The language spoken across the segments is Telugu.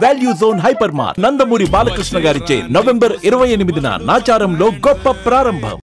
Value zone hyper mart Nandamuri Balakrishna గారిచే నవంబర్ 28న నాచారంలో గొప్ప ప్రారంభం.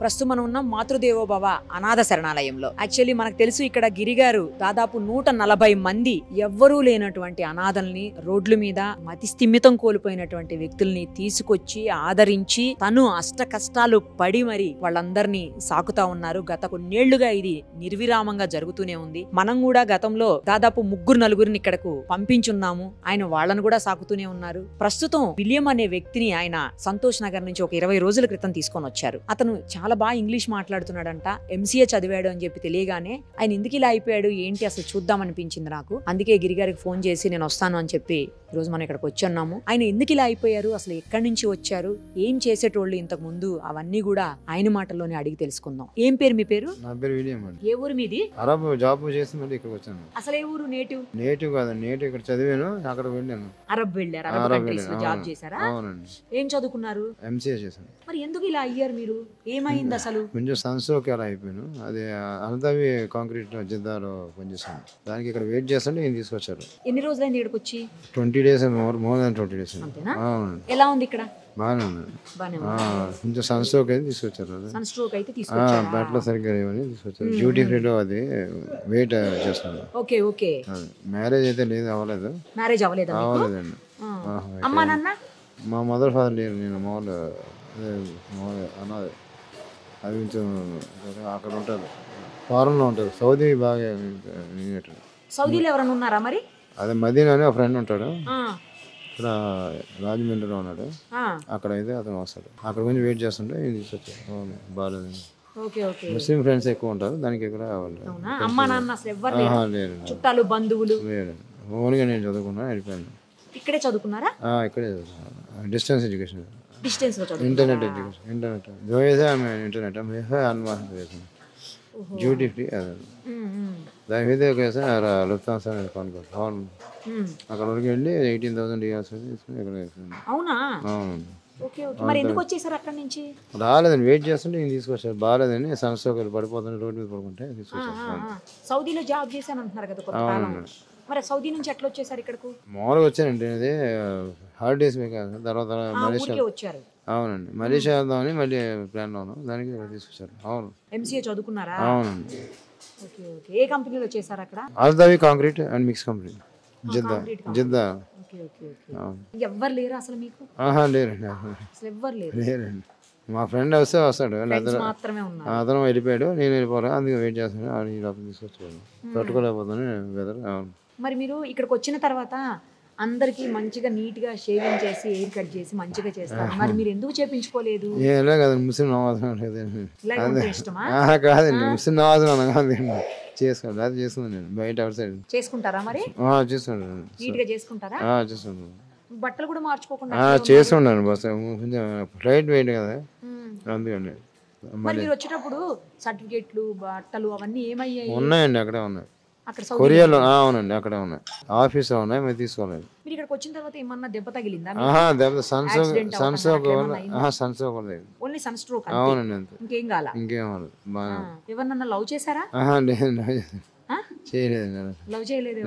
ప్రస్తుతం మనం ఉన్నాం మాతృదేవోభవ అనాథ శరణాలయంలో. యాక్చువల్లీ మనకు తెలుసు ఇక్కడ గిరిగారు దాదాపు 140 మంది ఎవ్వరూ లేనటువంటి అనాథల్ని, రోడ్ల మీద మతి స్థిమితం కోల్పోయినటువంటి వ్యక్తుల్ని తీసుకొచ్చి ఆదరించి తను అష్ట కష్టాలు పడి మరి వాళ్ళందరినీ సాకుతా ఉన్నారు. గత కొన్నేళ్లుగా ఇది నిర్విరామంగా జరుగుతూనే ఉంది. మనం కూడా గతంలో దాదాపు 3-4 ఇక్కడకు పంపించున్నాము. ఆయన వాళ్ళను కూడా సాకుతూనే ఉన్నారు. ప్రస్తుతం విలియం అనే వ్యక్తిని ఆయన సంతోష్ నగర్ నుంచి ఒక 20 రోజుల క్రితం తీసుకొని వచ్చారు. అతను చాలా బాగా ఇంగ్లీష్ మాట్లాడుతున్నాడంట. ఎంసీఏ చదివాడు అని చెప్పి తెలియగానే ఆయన ఎందుకు ఇలా అయిపోయాడు ఏంటి అసలు చూద్దాం అనిపించింది నాకు. అందుకే గిరిగారికి ఫోన్ చేసి నేను వస్తాను అని చెప్పి ఈరోజు మనం ఇక్కడికి వచ్చున్నాము. ఆయన ఎందుకు ఇలా అయిపోయారు, అసలు ఎక్కడి నుంచి వచ్చారు, ఏం చేసేటోళ్ళు ఇంతకు ముందు, అవన్నీ కూడా ఆయన మాటల్లోనే అడిగి తెలుసుకుందాం. ఏం పేరు మీ పేరు? నా పేరు విలియం అండి. ఏ ఊరు మీది? అరబ్ జాబ్ చేసి మళ్ళీ ఇక్కడికి వచ్చాను. అసలు ఏ ఊరు? నేటివ్ కాదండి, నేటివ్ ఇక్కడ చదివాను, అక్కడ వెళ్ళాను. అరబ్ వెళ్ళారు? అరబ్ కంట్రీస్ లో జాబ్ చేశారా? అవునండి. ఏం చదువుకున్నారు? ఎంసీఏ చేశాను. మరి ఎందుకు ఇలా అయ్యారు మీరు? ఏమైంది అసలు? కొంచెం సన్స్ట్రోక్ అలా అయిపోయాను. అది అనంతవి కాంక్రీట్ జిద్దాలో పనిచేస్తాను. దానికి ఇక్కడ వెయిట్ చేస్తుంటే నేను తీసుకొచ్చారు. ఎన్ని రోజులైంది ఇక్కడికి వచ్చి? 20 days మోర్ దాన్ 20 days. అవునండి. ఎలా ఉంది ఇక్కడ? బాగానే ఉంది. కొంచెం సన్స్ట్రోక్ అయితే తీసుకొచ్చారు. సన్స్ట్రోక్ అయితే తీసుకొచ్చారు. బట్టలు సరిగ్గా ఏమని తీసుకొచ్చారు. డ్యూటీ ఫ్రీలో అది వెయిట్ చేస్తాను. Okay okay. మ్యారేజ్ అయితే లేదు, అవ్వలేదు. మ్యారేజ్ అవ్వలేదా? అవ్వలేదండి. అమ్మా నాన్న? మా మదర్ ఫాదర్ లేరు. నేను మామూలు అన్నది అది కొంచెం అక్కడ ఉంటారు, ఫారెన్లో ఉంటారు. సౌదీ బాగా. సౌదీలో ఎవరైనా ఉన్నారా మరి? అదే మదీనా అని ఒక ఫ్రెండ్ ఉంటాడు, ఇక్కడ రాజమండ్రిలో ఉన్నాడు. అక్కడ అయితే అతను వస్తాడు. అక్కడ కొంచెం వెయిట్ చేస్తుంటే తీసుకొచ్చాడు. బాగాలేదు. ముస్లిం ఫ్రెండ్స్ ఎక్కువ ఉంటారు, దానికి ఇక్కడ అమ్మా నాన్న అసలు ఎవ్వరు లేరు? చుట్టాలు బంధువులు లేరు. ఓన్గా నేను చదువుకున్నా, వెళ్ళిపోయాను. ఇక్కడే చదువుకున్నారా? ఇక్కడే చదువుకున్నాను. Distance education, internet education, internet जो है मैं इंटरनेट में है अनमास ड्यूटी फ्री దాని మీద లుఫ్తాన్సా కౌన్ అక్కడ వరకు వెళ్ళి 18,000 రియాల్స్ తీసుకుని ఇక్కడ అవునా? అవునండి. మరి ఎందుకు వచ్చేసారు అక్కడ నుంచి? రాలేదని వెయిట్ చేస్తుంటే నేను తీసుకొచ్చారు. బాగాలేదని సంస్థలు పడిపోతుంది, రోడ్డు మీద పడుకుంటే తీసుకొచ్చారు. సౌదీలో జాబ్ చేశాను అంటున్నారు కదా కొంతకాలం. మరి సౌదీ నుంచి ఎట్లా వచ్చేసారు ఇక్కడకు? మామూలుగా వచ్చానండి, అది హాలిడేస్ మీకు. తర్వాత మలేషియా వచ్చారు. అవునండి, మలేషియా వెళ్దామని మళ్ళీ ప్లాన్లో ఉన్నాం, దానికి తీసుకొచ్చారు. అవును. ఎంసీఏ చదువుకున్నారా? అవునండి. ఏ కంపెనీలో చేశారు అక్కడ? Aldawi concrete and mix company, Jeddah. ఎవ్వరు లేరు అసలు మీకు? లేరండి, అసలు ఎవ్వరు లేరండి. మా ఫ్రెండ్ వస్తే వస్తాడు, అతను వెళ్ళిపోయాడు, నేను వెళ్ళిపోరా, అందుకే వెయిట్ చేస్తాను. ఈ లోపల తీసుకొచ్చాడు, తట్టుకోలేకపోతాను వెదర్. అవును. మరి మీరు ఇక్కడికి వచ్చిన తర్వాత అందరికి మంచిగా నీట్ గా షేవింగ్ చేసి హెయిర్ కట్ చేసి మంచిగా చేస్తారు, మరి మీరు ఎందుకు చేపించుకోలేదు? ఏలా కదండి, ముస్లిం నవాజం లేదండి. కాదండి, ముస్లిం నవాజం కాదండి, చేసుకోండి. అది చేసుకున్నాను నేను బయట అవుట్ సైడ్. చేసుకుంటారా మరి? చేసుకుంటాను. నీట్ గా చేసుకుంటారా? చేసుకుంటాను. బట్టలు కూడా మార్చుకోకుండా చేసుకుంటాను. బస్ కొంచెం ఫ్లైట్ వెయిట్ కదా, అందుకండి. మరి మీరు వచ్చేటప్పుడు సర్టిఫికేట్లు బట్టలు అవన్నీ ఏమయ్యాయి? ఉన్నాయండి, అక్కడే ఉన్నాయి, కొరియాలో. అవునండి, అక్కడే ఉన్నాయి, ఆఫీస్లో ఉన్నాయి, మేము తీసుకోలేదు. మీరు ఇక్కడికి వచ్చిన తర్వాత ఏమన్నా దెబ్బ తగిలిందా? సన్స్ట్రోక్. Only sunstroke. అవునండి, అంతే. ఇంకేం కాల? ఇంకేం బాగా. ఎవరన్నా లవ్ చేశారా? చేయలేదు. లవ్ చేయలేదు?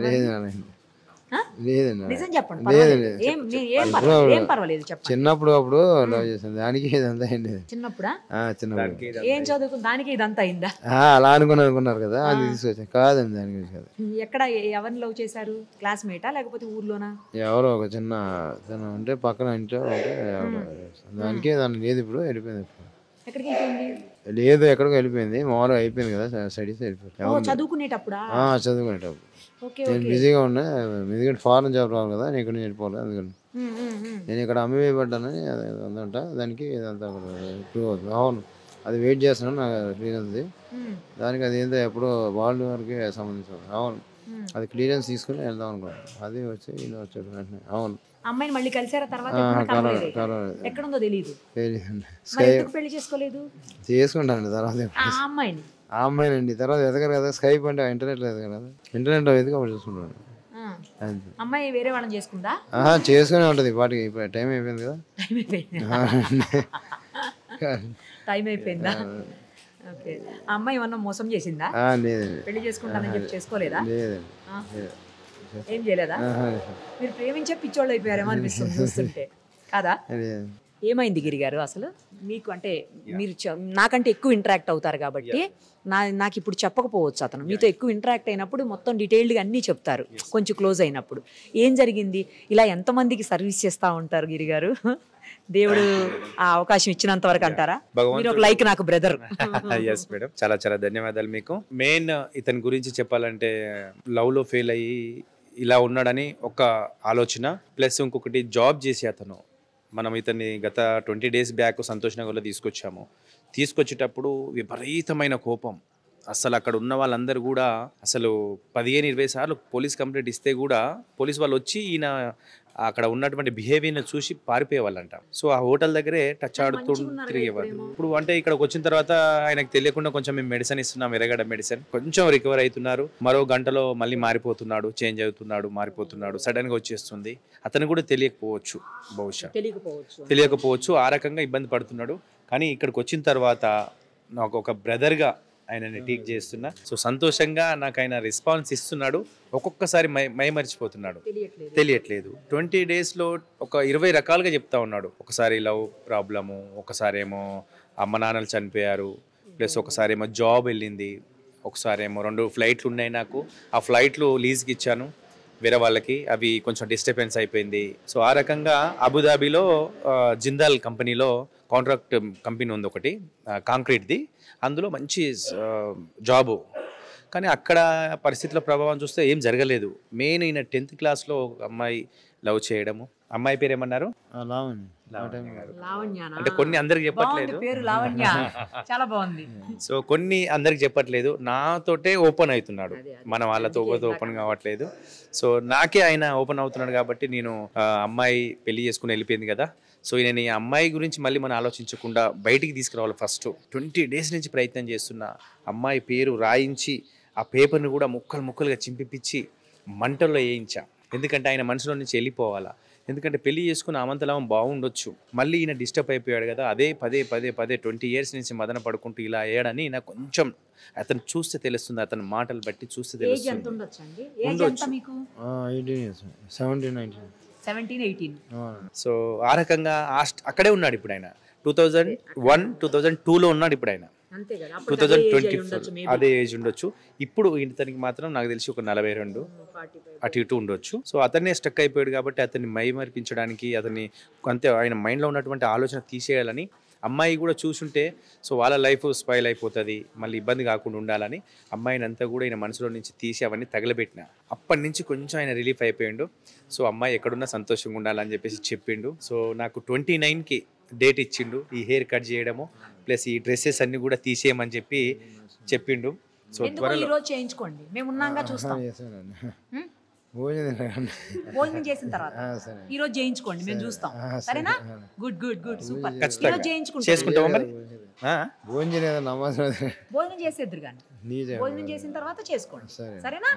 లేదండి, నిజం చెప్పండి. చిన్నప్పుడు అప్పుడు లవ్ చేసాను, దానికి ఇదంతా అయింది. చిన్నప్పుడా? చిన్నప్పుడు ఏం చదువుకుని దానికి ఇదంతా అయిందా? అలా అనుకున్నారు కదా, అది తీసుకొచ్చా. కాదండి, దాని గురించి కాదు. ఎక్కడ ఎవరిని లవ్ చేశారు? క్లాస్మేటా లేకపోతే ఊర్లోనా? ఎవరో ఒక చిన్న ఉంటే పక్కన ఇంట్లో ఉంటే దానికి దాన్ని లేదు, ఇప్పుడు వెళ్ళిపోయింది. ఎక్కడికి వెళ్ళిపోయింది? లేదు, ఎక్కడికి వెళ్ళిపోయింది. మామూలుగా అయిపోయింది కదా స్టడీస్, వెళ్ళిపోయింది. చదువుకునేటప్పుడు నేను బిజీగా ఉన్నా, ఎందుకంటే ఫారెన్ జాబ్ రావాలి కదా, నేను ఇక్కడ నుంచి వెళ్ళిపోవాలి. అందుకని నేను ఇక్కడ అమ్మివేయబడ్డానని అందంట, దానికి ఇదంతా ప్రూవ్ అవుతుంది. అవును, అది వెయిట్ చేస్తున్నాను, నాకు క్లియరెన్స్. దానికి అది ఏంటో ఎప్పుడో వాళ్ళ వరకే సంబంధించింది. అవును, అది క్లియరెన్స్ తీసుకుని వెళ్దాం అనుకున్నాను, అది వచ్చి ఈయన వచ్చాడు వెంటనే. అవును. అమ్మాయిని మళ్ళీ కలిసారా తర్వాత? ఎక్కడుందో తెలియదు. తెలియదండి. పెళ్లి చేసుకోలేదు? చేసుకుంటానండి తర్వాత. అమ్మాయిని ఆ అమ్మాయినండి. తర్వాత ఎదగరు కదా, స్కైప్ అంటే ఇంటర్నెట్లో ఎదగరు కదా, ఇంటర్నెట్లో ఎదిగి అప్పుడు చూసుకుంటాను. అమ్మాయి వేరే వాళ్ళని చేసుకుందా? చేసుకునే ఉంటుంది వాటికి. ఇప్పుడు టైం అయిపోయింది కదా. టైం అయిపోయిందా? ఓకే. ఆ అమ్మాయి ఏమన్నా మోసం చేసిందా? లేదండి. పెళ్లి చేసుకుంటానని చెప్పి చేసుకోలేదా? లేదండి. ఏం చేయలేదా? మీరు ప్రేమించే పిచ్చోళ్ళు అయిపోయారేమో అనిపిస్తుంది చూస్తుంటే కాదా? ఏమైంది గిరిగారు అసలు మీకు? అంటే మీరు నాకంటే ఎక్కువ ఇంటరాక్ట్ అవుతారు కాబట్టి నాకు ఇప్పుడు చెప్పకపోవచ్చు. అతను మీతో ఎక్కువ ఇంటరాక్ట్ అయినప్పుడు మొత్తం డీటెయిల్డ్గా అన్నీ చెప్తారు, కొంచెం క్లోజ్ అయినప్పుడు. ఏం జరిగింది? ఇలా ఎంతమందికి సర్వీస్ చేస్తూ ఉంటారు గిరిగారు? దేవుడు ఆ అవకాశం ఇచ్చినంత వరకు అంటారా? మీరు ఒక లైక్ నాకు బ్రదర్. ఎస్ మేడం, చాలా చాలా ధన్యవాదాలు మీకు. మెయిన్ ఇతని గురించి చెప్పాలంటే లవ్ లో ఫెయిల్ అయ్యి ఇలా ఉన్నాడని ఒక ఆలోచన, ప్లస్ ఇంకొకటి జాబ్ చేసి అతను మనం ఇతన్ని గత 20 days బ్యాక్ సంతోష్ నగర్లో తీసుకొచ్చేటప్పుడు విపరీతమైన కోపం. అసలు అక్కడ ఉన్న వాళ్ళందరూ కూడా అసలు 15-20 సార్లు పోలీస్ కంప్లైంట్ ఇస్తే కూడా పోలీస్ వాళ్ళు వచ్చి ఈయన అక్కడ ఉన్నటువంటి బిహేవియర్ని చూసి పారిపోయేవాళ్ళంట. సో ఆ హోటల్ దగ్గరే టచ్ ఆడుతూ తిరిగేవాళ్ళు. ఇప్పుడు అంటే ఇక్కడికి వచ్చిన తర్వాత ఆయనకు తెలియకుండా కొంచెం మేము మెడిసిన్ ఇస్తున్నాం, ఎర్రగడ్డ మెడిసిన్, కొంచెం రికవర్ అవుతున్నారు. మరో గంటలో మళ్ళీ మారిపోతున్నాడు, చేంజ్ అవుతున్నాడు, మారిపోతున్నాడు. సడన్గా వచ్చేస్తుంది. అతను కూడా తెలియకపోవచ్చు, బహుశా తెలియకపోవచ్చు, ఆ రకంగా ఇబ్బంది పడుతున్నాడు. కానీ ఇక్కడికి వచ్చిన తర్వాత నాకు ఒక బ్రదర్గా ఆయనని టీక్ చేస్తున్నా. సో సంతోషంగా నాకు ఆయన రెస్పాన్స్ ఇస్తున్నాడు. ఒక్కొక్కసారి మర్చిపోతున్నాడు, తెలియట్లేదు. 20 daysలో ఒక 20 రకాలుగా చెప్తా ఉన్నాడు. ఒకసారి లవ్ ప్రాబ్లము, ఒకసారి ఏమో అమ్మ నాన్నలు చనిపోయారు, ప్లస్ ఒకసారి ఏమో జాబ్ వెళ్ళింది, ఒకసారి ఏమో 2 ఫ్లైట్లు ఉన్నాయి నాకు, ఆ ఫ్లైట్లు లీజ్కి ఇచ్చాను వేరే వాళ్ళకి, అవి కొంచెం డిస్టర్బెన్స్ అయిపోయింది. సో ఆ రకంగా అబుదాబిలో జిందాల్ కంపెనీలో కాంట్రాక్ట్ కంపెనీ ఉంది ఒకటి, కాంక్రీట్ది, అందులో మంచి జాబు. కానీ అక్కడ పరిస్థితుల ప్రభావం చూస్తే ఏం జరగలేదు. మెయిన్ ఈయన 10th classలో ఒక అమ్మాయి లవ్ చేయడము. అమ్మాయి పేరు ఏమన్నారు? అంటే కొన్ని అందరికి చెప్పట్లేదు, చాలా బాగుంది. సో కొన్ని అందరికి చెప్పట్లేదు, నాతోటే ఓపెన్ అవుతున్నాడు, మన వాళ్ళతో ఓపెన్ కావట్లేదు. సో నాకే ఆయన ఓపెన్ అవుతున్నాడు కాబట్టి నేను అమ్మాయి పెళ్లి చేసుకుని వెళ్ళిపోయింది కదా, సో నేను ఈ అమ్మాయి గురించి మళ్ళీ మనం ఆలోచించకుండా బయటికి తీసుకురావాలి. ఫస్ట్ 20 days నుంచి ప్రయత్నం చేస్తున్నా. అమ్మాయి పేరు రాయించి ఆ పేపర్ని కూడా ముక్కలుగా చింపిపిచ్చి మంటల్లో వేయించా. ఎందుకంటే ఆయన మనసులో నుంచి వెళ్ళిపోవాలా. ఎందుకంటే పెళ్లి చేసుకున్న అమంతలామం బాగుండొచ్చు, మళ్ళీ ఈయన డిస్టర్బ్ అయిపోయాడు కదా, అదే పదే 20 years నుంచి మదన పడుకుంటూ ఇలా అయ్యాడని నాకు కొంచెం అతను చూస్తే తెలుస్తుంది, అతని మాటలు బట్టి చూస్తే తెలుస్తుంది. 17-18. సో ఆ రకంగా అక్కడే ఉన్నాడు ఇప్పుడు ఆయన. 2001-2002లో ఉన్నాడు ఇప్పుడు ఆయన. 2024 అదే ఏజ్ ఉండొచ్చు. ఇప్పుడు ఇతనికి మాత్రం నాకు తెలిసి ఒక 42 అటు ఇటు ఉండొచ్చు. సో అతన్నే స్టక్ అయిపోయాడు కాబట్టి అతన్ని మైమరిపించడానికి, అతన్ని అంతే ఆయన మైండ్లో ఉన్నటువంటి ఆలోచన తీసేయాలని అమ్మాయి కూడా చూసుంటే సో వాళ్ళ లైఫ్ స్పాయిల్ అయిపోతుంది, మళ్ళీ ఇబ్బంది కాకుండా ఉండాలని అమ్మాయిని అంతా కూడా ఆయన మనసులో నుంచి తీసి అవన్నీ తగలబెట్టిన. అప్పటి నుంచి కొంచెం ఆయన రిలీఫ్ అయిపోయిండు. సో అమ్మాయి ఎక్కడున్నా సంతోషంగా ఉండాలని చెప్పేసి చెప్పిండు. సో నాకు 29కి డేట్ ఇచ్చిండు, ఈ హెయిర్ కట్ చేయడము ప్లస్ ఈ డ్రెస్సెస్ అన్ని కూడా తీసేయమని చెప్పిండు. సో త్వరలో చేయించుకోండి, మేము ఉన్నాగా చూస్తాం. భోజనం చేసిన తర్వాత ఈ రోజు చేయించుకోండి, మేము చూస్తాం. సరేనా? Good super. చేసుకుంటావా మరి? భోజనం చేసేద్దరు కానీ భోజనం చేసిన తర్వాత చేసుకోండి. సరేనా?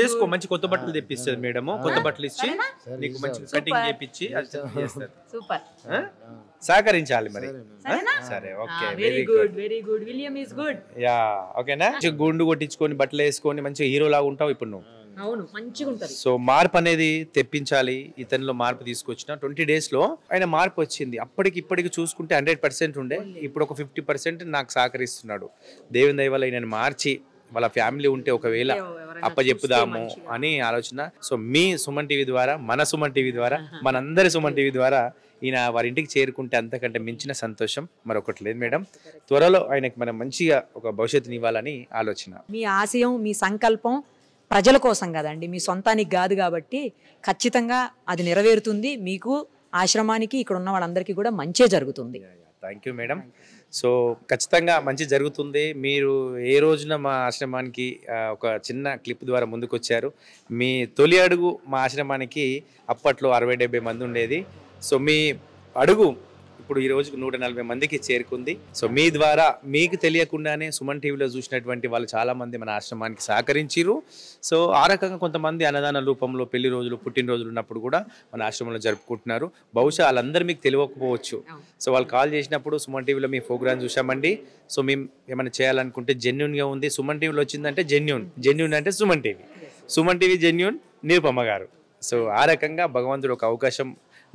చేసుకో. మంచి కొత్త బట్టలు తెప్పిస్తుంది మేడము, కొత్త బట్టలు ఇచ్చి నీకు మంచి కటింగ్ చేపించి సూపర్. సహకరించాలి మరి. సరే, okay, very good. William is good. Yeah, ఓకేనా? గుండు కొట్టించుకొని బట్టలు వేసుకొని మంచిగా హీరో లాగా ఉంటావు ఇప్పుడు నువ్వు. అవును, మంచిగా ఉంటది. సో మార్పు అనేది తెప్పించాలి. ఇతనిలో మార్పు తీసుకొచ్చిన 20 daysలో ఆయన మార్పు వచ్చింది. అప్పటికి ఇప్పటికి చూసుకుంటే 100% ఉండే, ఇప్పుడు ఒక 50% నాకు సహకరిస్తున్నాడు. దేవుని దయ వల్ల ఈయనని మార్చి వాళ్ళ ఫ్యామిలీ ఉంటే ఒకవేళ అప్పచెప్పుదాము అని ఆలోచన. సో మీ సుమన్ టీవీ ద్వారా, మన సుమన్ టీవీ ద్వారా, మనందరి సుమన్ టీవీ ద్వారా ఈయన వారి ఇంటికి చేరుకుంటే అంతకంటే మించిన సంతోషం మరొకటి లేదు మేడం. త్వరలో ఆయనకి మనం మంచిగా ఒక భవిష్యత్తుని ఇవ్వాలని ఆలోచన. మీ ఆశయం, మీ సంకల్పం ప్రజల కోసం కదండి, మీ సొంతానికి కాదు కాబట్టి ఖచ్చితంగా అది నెరవేరుతుంది. మీకు, ఆశ్రమానికి, ఇక్కడ ఉన్న వాళ్ళందరికీ కూడా మంచే జరుగుతుంది. Thank you madam. సో ఖచ్చితంగా మంచి జరుగుతుంది. మీరు ఏ రోజున మా ఆశ్రమానికి ఒక చిన్న క్లిప్ ద్వారా ముందుకు వచ్చారు. మీ తొలి అడుగు మా ఆశ్రమానికి అప్పట్లో 60-70 మంది ఉండేది. సో మీ అడుగు ఇప్పుడు ఈ రోజుకు 140 మందికి చేరుకుంది. సో మీ ద్వారా మీకు తెలియకుండానే సుమన్ టీవీలో చూసినటువంటి వాళ్ళు చాలా మంది మన ఆశ్రమానికి సహకరించారు. సో ఆ రకంగా కొంతమంది అన్నదాన రూపంలో పెళ్లి రోజులు పుట్టినరోజులు ఉన్నప్పుడు కూడా మన ఆశ్రమంలో జరుపుకుంటున్నారు. బహుశా వాళ్ళందరూ మీకు తెలియకపోవచ్చు. సో వాళ్ళు కాల్ చేసినప్పుడు సుమన్ టీవీలో మీ ప్రోగ్రామ్ చూసామండి, సో మేము ఏమైనా చేయాలనుకుంటే జెన్యున్గా ఉంది, సుమన్ టీవీలో వచ్చిందంటే జెన్యున్ అంటే సుమన్ టీవీ జెన్యున్ నిరుపమ గారు. సో ఆ రకంగా భగవంతుడు ఒక అవకాశం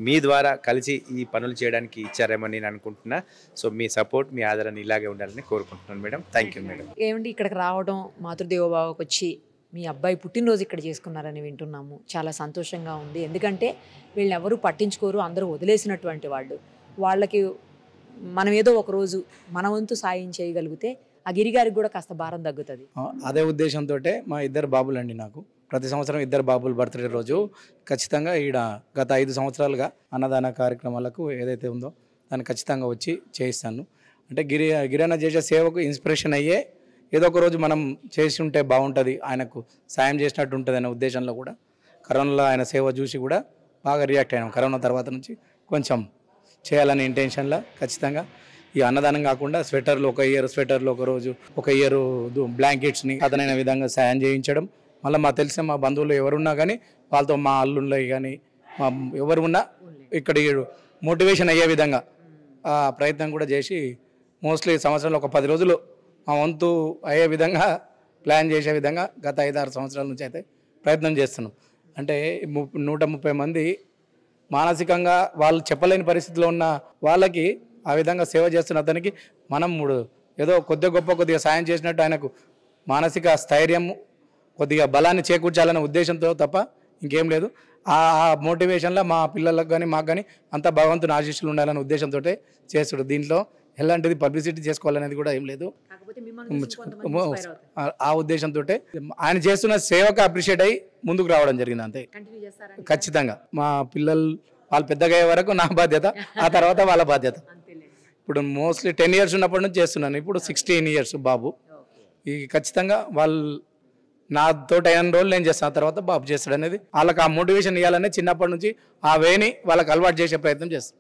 మీ ద్వారా కలిసి ఈ పనులు చేయడానికి ఇచ్చారేమని నేను అనుకుంటున్నా. సో మీ సపోర్ట్, మీ ఆదరణ ఇలాగే ఉండాలని కోరుకుంటున్నాను మేడం. Thank you madam. ఏమండి ఇక్కడికి రావడం, మాతృదేవోభవకి వచ్చి మీ అబ్బాయి పుట్టినరోజు ఇక్కడ చేసుకున్నారని వింటున్నాము. చాలా సంతోషంగా ఉంది. ఎందుకంటే వీళ్ళు ఎవరు పట్టించుకోరు, అందరూ వదిలేసినటువంటి వాళ్ళు. వాళ్ళకి మనం ఏదో ఒకరోజు మన వంతు సాయం చేయగలిగితే ఆ గిరిగారికి కూడా కాస్త భారం తగ్గుతుంది. అదే ఉద్దేశంతో మా 2 బాబులండి. నాకు ప్రతి సంవత్సరం 2 బాబులు బర్త్డే రోజు ఖచ్చితంగా ఈడ గత 5 సంవత్సరాలుగా అన్నదాన కార్యక్రమాలకు ఏదైతే ఉందో దాన్ని ఖచ్చితంగా వచ్చి చేయిస్తాను. అంటే గిరన్న చేసే సేవకు ఇన్స్పిరేషన్ అయ్యే ఏదో ఒక రోజు మనం చేసి ఉంటే బాగుంటుంది, ఆయనకు సాయం చేసినట్టు ఉంటుంది అనే ఉద్దేశంలో కూడా కరోనాలో ఆయన సేవ చూసి కూడా బాగా రియాక్ట్ అయినాం. కరోనా తర్వాత నుంచి కొంచెం చేయాలనే ఇంటెన్షన్లో ఖచ్చితంగా ఈ అన్నదానం కాకుండా స్వెటర్లు ఒక స్వెటర్లు ఒక రోజు, ఒక ఇయర్ బ్లాంకెట్స్ని అతనైన విధంగా సాయం చేయించడం. మళ్ళీ మా తెలిసిన మా బంధువులు ఎవరున్నా కానీ వాళ్ళతో మా అల్లుళ్ళు కానీ మా ఎవరు ఉన్నా ఇక్కడ మోటివేషన్ అయ్యే విధంగా ఆ ప్రయత్నం కూడా చేసి మోస్ట్లీ సంవత్సరంలో ఒక 10 రోజులు మా వంతు అయ్యే విధంగా ప్లాన్ చేసే విధంగా గత 5-6 సంవత్సరాల నుంచి అయితే ప్రయత్నం చేస్తున్నాం. అంటే 130 మంది మానసికంగా వాళ్ళు చెప్పలేని పరిస్థితిలో ఉన్న వాళ్ళకి ఆ విధంగా సేవ చేస్తున్న అతనికి మనం ఏదో కొద్దిగా సాయం చేసినట్టు ఆయనకు మానసిక స్థైర్యం, కొద్దిగా బలాన్ని చేకూర్చాలనే ఉద్దేశంతో తప్ప ఇంకేం లేదు. ఆ మోటివేషన్లో మా పిల్లలకు కానీ మాకు కానీ అంతా భగవంతుని ఆశీస్సులు ఉండాలనే ఉద్దేశంతో చేస్తుడు. దీంట్లో ఎలాంటిది పబ్లిసిటీ చేసుకోవాలనేది కూడా ఏం లేదు. ఆ ఉద్దేశంతో ఆయన చేస్తున్న సేవకు అప్రిషియేట్ అయ్యి ముందుకు రావడం జరిగింది. అంతే, ఖచ్చితంగా మా పిల్లలు వాళ్ళు పెద్దగా అయ్యే వరకు నా బాధ్యత, ఆ తర్వాత వాళ్ళ బాధ్యత. ఇప్పుడు మోస్ట్లీ 10 years ఉన్నప్పటి నుంచి చేస్తున్నాను. ఇప్పుడు 16 years బాబు. ఈ ఖచ్చితంగా వాళ్ళు నాతో అయిన రోజులు నేను చేస్తాను, ఆ తర్వాత బాబు చేస్తాడు అనేది వాళ్ళకి ఆ మోటివేషన్ ఇవ్వాలని చిన్నప్పటి నుంచి ఆ వేని వాళ్ళకి అలవాటు చేసే ప్రయత్నం చేస్తాం.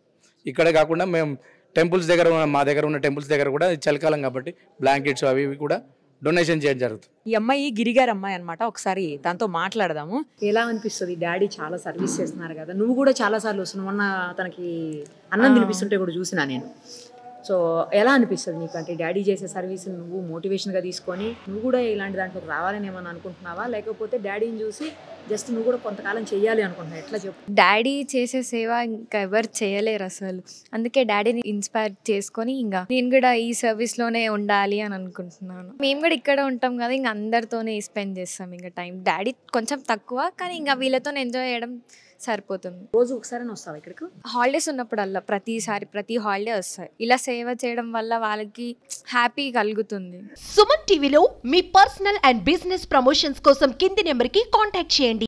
ఇక్కడే కాకుండా మేము టెంపుల్స్ దగ్గర మా దగ్గర ఉన్న టెంపుల్స్ దగ్గర కూడా చలికాలం కాబట్టి బ్లాంకెట్స్ అవి ఇవి కూడా డొనేషన్ చేయడం జరుగుతుంది. ఈ అమ్మాయి గిరిగారి అమ్మాయి అనమాట. ఒకసారి దాంతో మాట్లాడదాము. ఎలా అనిపిస్తుంది? డాడీ చాలా సర్వీస్ చేస్తున్నారు కదా, నువ్వు కూడా చాలా సార్లు వస్తున్నావు. మొన్న తనకి అన్నం తినిపిస్తుంటే కూడా చూసినా నేను. సో ఎలా అనిపిస్తుంది నీకు? అంటే డాడీ చేసే సర్వీస్ నువ్వు మోటివేషన్గా తీసుకొని నువ్వు కూడా ఇలాంటి దాంట్లోకి రావాలని ఏమన్నా అనుకుంటున్నావా, లేకపోతే డాడీని చూసి జస్ట్ నువ్వు కూడా కొంతకాలం చెయ్యాలి అనుకుంటున్నావు? ఎట్లా చెప్పు. డాడీ చేసే సేవ ఇంకా ఎవరు చేయలేరు అసలు. అందుకే డాడీని ఇన్స్పైర్ చేసుకొని ఇంకా నేను కూడా ఈ సర్వీస్లోనే ఉండాలి అని అనుకుంటున్నాను. మేము కూడా ఇక్కడ ఉంటాం కదా, ఇంకా అందరితోనే స్పెండ్ చేస్తాం ఇంకా టైం. డాడీ కొంచెం తక్కువ, కానీ ఇంకా వీళ్ళతో ఎంజాయ్ చేయడం సరిపోతుంది. రోజు ఒకసారి వస్తావా ఇక్కడికి? హాలిడేస్ ఉన్నప్పుడల్లా ప్రతి హాలిడే వస్తాయి. ఇలా సేవ చేయడం వల్ల వాళ్ళకి హ్యాపీ కలుగుతుంది. సుమన్ టీవీలో మీ పర్సనల్ అండ్ బిజినెస్ ప్రమోషన్స్ కోసం కింది నెంబర్కి కాంటాక్ట్ చేయండి.